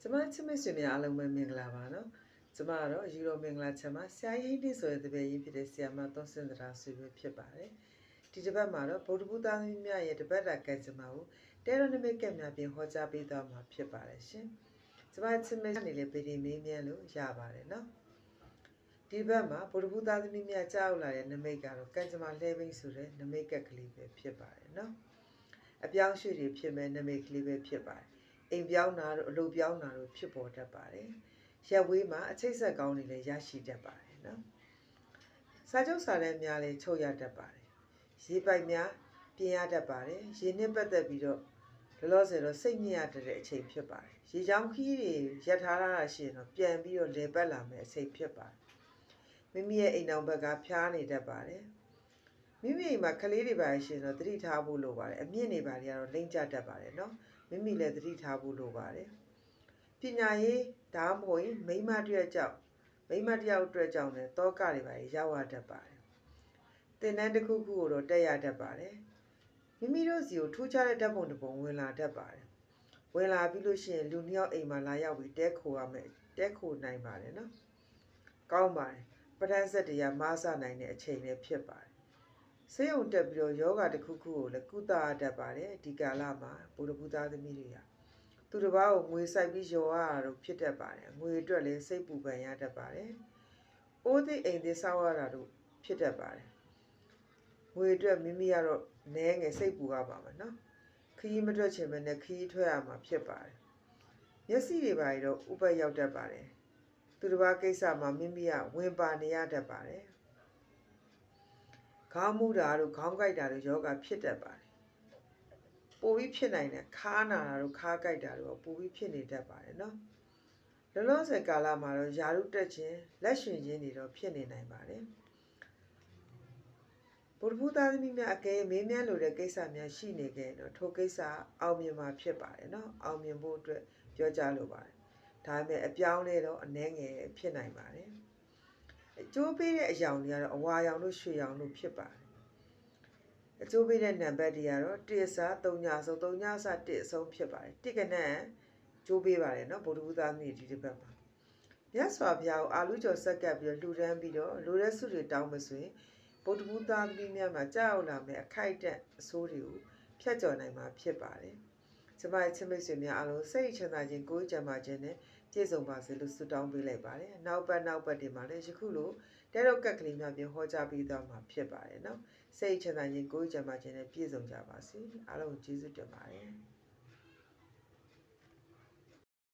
ကျမချစ်မိတ်ဆွေများအားလုံးပဲမင်္ဂလာပါနော်ကျမကတော့ယူရိုမင်္ဂလာချက်မှာဆရာကြီးဟိတ်ဆိုတဲ့တပည့်ကြီးဖြစ်တဲ့ဆရာမသောစင်သရာဆွေပဲဖြစ်ပါတယ်ဒီတစ်ပတ်မှာတော့ဗုဒ္ဓဘုသားသမီးများရဲ့တပတ်တာကံကြမ္မာကိုတဲရနမိတ်ကများပြင်ဟောကြားပေးသွားမှာဖြစ်ပါတယ်ရှင်ကျမချစ်မိတ်ကနေလည်းဗီဒီမေးမြန်းလို့ရပါတယ်နော်ဒီဘက်မှာဗုဒ္ဓဘုသားသမီးများကြားရောက်လာတဲ့နမိတ်ကတော့ကံကြမ္မာလှဲပိန်းဆိုတဲ့နမိတ်ကကလေးပဲဖြစ်ပါတယ်နော်အပြောင်းရွှေ့တွေဖြစ်မဲ့နမိတ်ကလေးပဲဖြစ်ပါတယ်အိမ်ပြောင်းတာတို့အလုပ်ပြောင်းတာတို့ဖြစ်ပေါ်တတ်ပါတယ်။ရက်ဝေးမှာအချိတ်ဆက်ကောင်းတွေလည်းရရှိတတ်ပါတယ်နော်။စာချုပ်စာတမ်းများလည်းချုပ်ရတတ်ပါတယ်။ရေပိုက်များပြင်ရတတ်ပါတယ်။ရေနဲ့ပတ်သက်ပြီးတော့လောလောဆယ်တော့စိတ်ညစ်ရတဲ့အချိန်ဖြစ်ပါတယ်။ရေချောင်းခီးတွေရပ်ထားတာရှိရင်တော့ပြန်ပြီးတော့လေပတ်လာမယ်အချိန်ဖြစ်ပါတယ်။မိမိရဲ့အိမ်တော်ဘက်ကဖျားနေတတ်ပါတယ်။မိမိအိမ်မှာကလေးတွေပါရှိရင်တော့သတိထားဖို့လိုပါတယ်။အမြင့်နေပါတွေကတော့လိမ့်ကျတတ်ပါတယ်နော်။မိမိလည်းသတိထားဖို့လိုပါတယ်ပညာရေးဒါမှမဟုတ်မိမတယောက်အတွက်ကြောင့်လည်းတောကတွေပါရောက်ရတတ်ပါတယ်သင်တန်းတစ်ခုခုကိုတော့တက်ရတတ်ပါတယ်မိမိတို့စီကိုထိုးချတဲ့ဓာတ်ပုံတစ်ပုံဝင်လာတတ်ပါတယ်ဝင်လာပြီးလို့ရှိရင်လူနှစ်ယောက်အိမ်မှာလာရောက်ပြီးတဲခိုရမယ်တဲခိုနိုင်ပါတယ်နော်ကောင်းပါတယ်ပဋ္ဌာန်းဆက်တရားမဆနိုင်တဲ့အချိန်လည်းဖြစ်ပါတယ်ဆေးရုံတက်ပြီးတော့ယောဂတစ်ခုခုကိုလည်းကုသရတတ်ပါတယ်ဒီကာလမှာဗုဒ္ဓဘုရားသမီးတွေကသူတစ်ပါးကိုငွေဆိုင်ပြီးရောရတာတို့ဖြစ်တတ်ပါတယ်ငွေအတွက်လည်းစိတ်ပူပန်ရတတ်ပါတယ်အိုးသိအိမ်သိဆောက်ရတာတို့ဖြစ်တတ်ပါတယ်ငွေအတွက်မိမိကတော့နည်းငယ်စိတ်ပူရပါမယ်နော်ခရီးမထွက်ချင်မနဲ့ခရီးထွက်ရမှာဖြစ်ပါတယ်မျက်စိတွေပါတော့ဥပတ်ရောက်တတ်ပါတယ်သူတစ်ပါးကိစ္စမှာမိမိကဝင်ပါနေရတတ်ပါတယ်ခေါင်းမူတာတို့ခေါင်းကိုက်တာတို့ယောဂဖြစ်တတ်ပါတယ်ပိုပြီးဖြစ်နိုင်တယ်ခါနာတာတို့ခါကိုက်တာတို့ပိုပြီးဖြစ်နေတတ်ပါတယ်နော်လောလောဆယ်ကာလမှာတော့ယာရုတက်ခြင်းလက်ရှင်ခြင်းတွေတော့ဖြစ်နေနိုင်ပါတယ်ဗုဒ္ဓဘုသားသမီးများအကယ်မေးမြန်းလိုတဲ့ကိစ္စများရှိနေခဲ့တော့ထိုကိစ္စအောင်မြင်မှာဖြစ်ပါတယ်နော်အောင်မြင်ဖို့အတွက်ပြောကြားလိုပါတယ်ဒါပေမဲ့အပြောင်းလဲတော့အနှဲငယ်ဖြစ်နိုင်ပါတယ်အကျိုးပေးတဲ့အယောင်တွေကတော့အဝါရောင်တို့ရွှေရောင်တို့ဖြစ်ပါတယ်အကျိုးပေးတဲ့နံပါတ်တွေကတော့1စား3ညဆုံး3ညစ1အဆုံးဖြစ်ပါတယ်1ကနန်းကျိုးပေးပါတယ်နော်ဗုဒ္ဓဘုရားမြည်ဒီတစ်ပတ်မှာမြတ်စွာဘုရားကိုအာလူကျော်ဆက်ကပ်ပြီးလှူဒန်းပြီးတော့လိုတဲ့ဆုတွေတောင်းမဆိုရင်ဗုဒ္ဓဘုရားသမီးများမှာကြောက်လာမယ်အခိုက်အတန့်အဆိုးတွေကိုဖျက်ကျော်နိုင်မှာဖြစ်ပါတယ်ကျမရဲ့ချစ်မိတ်ဆွေများအားလုံးစိတ်ချမ်းသာခြင်းကိုယ်ကျန်းမာခြင်းနဲ့ပြည့်စုံပါစေလို့ဆုတောင်းပေးလိုက်ပါတယ်နောက်ပတ်တွေမှာလည်းယခုလိုတဲတော့ကက်ကလေးများပြင်ဟောကြားပေးသွားမှာဖြစ်ပါတယ်နော်စိတ်ချမ်းသာခြင်းကိုယ်ကျန်းမာခြင်းနဲ့ပြည့်စုံကြပါစေအားလုံးကျေးဇူးတင်ပါတယ်